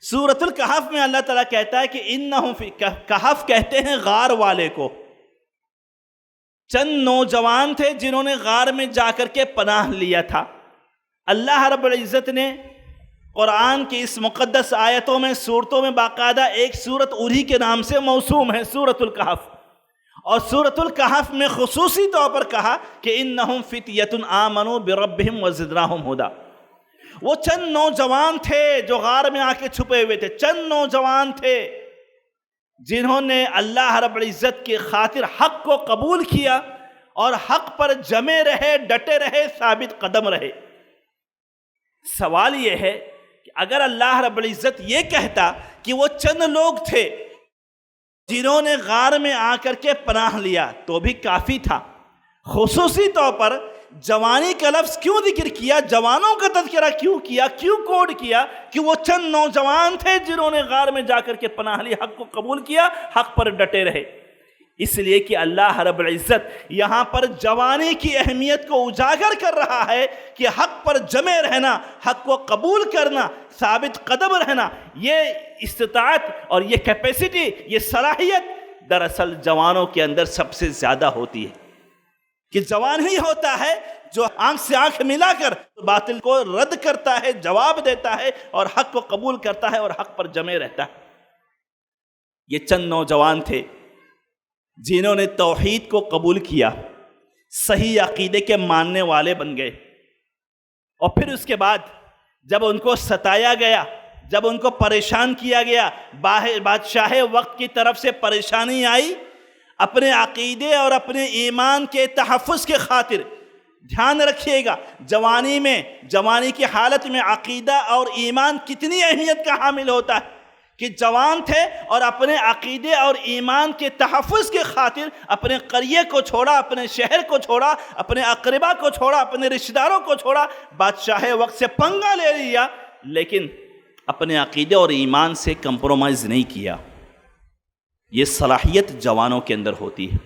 سورۃ الکہف میں اللہ تعالیٰ کہتا ہے کہ انہم فی کہف کہتے ہیں غار والے کو. چند نوجوان تھے جنہوں نے غار میں جا کر کے پناہ لیا تھا. اللہ رب العزت نے قرآن کی اس مقدس آیتوں میں سورتوں میں باقاعدہ ایک سورت انہی کے نام سے موسوم ہے، سورۃ الکہف. اور سورۃ الکہف میں خصوصی طور پر کہا کہ انہم فتیۃ آمنوا بربہم وزدناہم ہدی. وہ چند نوجوان تھے جو غار میں آ کے چھپے ہوئے تھے، چند نوجوان تھے جنہوں نے اللہ رب العزت کی خاطر حق کو قبول کیا اور حق پر جمے رہے، ڈٹے رہے، ثابت قدم رہے. سوال یہ ہے کہ اگر اللہ رب العزت یہ کہتا کہ وہ چند لوگ تھے جنہوں نے غار میں آ کر کے پناہ لیا تو بھی کافی تھا. خصوصی طور پر جوانی کا لفظ کیوں ذکر کیا، جوانوں کا تذکرہ کیوں کیا، کیوں کوڈ کیا کہ وہ چند نوجوان تھے جنہوں نے غار میں جا کر کے پناہ لی، حق کو قبول کیا، حق پر ڈٹے رہے. اس لیے کہ اللہ رب العزت یہاں پر جوانی کی اہمیت کو اجاگر کر رہا ہے کہ حق پر جمے رہنا، حق کو قبول کرنا، ثابت قدم رہنا، یہ استطاعت اور یہ کیپیسٹی، یہ صلاحیت دراصل جوانوں کے اندر سب سے زیادہ ہوتی ہے. کہ جوان ہی ہوتا ہے جو آنکھ سے آنکھ ملا کر باطل کو رد کرتا ہے، جواب دیتا ہے اور حق کو قبول کرتا ہے اور حق پر جمے رہتا ہے. یہ چند نوجوان تھے جنہوں نے توحید کو قبول کیا، صحیح عقیدے کے ماننے والے بن گئے. اور پھر اس کے بعد جب ان کو ستایا گیا، جب ان کو پریشان کیا گیا، بادشاہ وقت کی طرف سے پریشانی آئی، اپنے عقیدے اور اپنے ایمان کے تحفظ کے خاطر دھیان رکھیے گا، جوانی کی حالت میں عقیدہ اور ایمان کتنی اہمیت کا حامل ہوتا ہے کہ جوان تھے اور اپنے عقیدے اور ایمان کے تحفظ کے خاطر اپنے قریے کو چھوڑا، اپنے شہر کو چھوڑا، اپنے اقربا کو چھوڑا، اپنے رشتہ داروں کو چھوڑا، بادشاہ وقت سے پنگا لے لیا، لیکن اپنے عقیدے اور ایمان سے کمپرومائز نہیں کیا. یہ صلاحیت جوانوں کے اندر ہوتی ہے.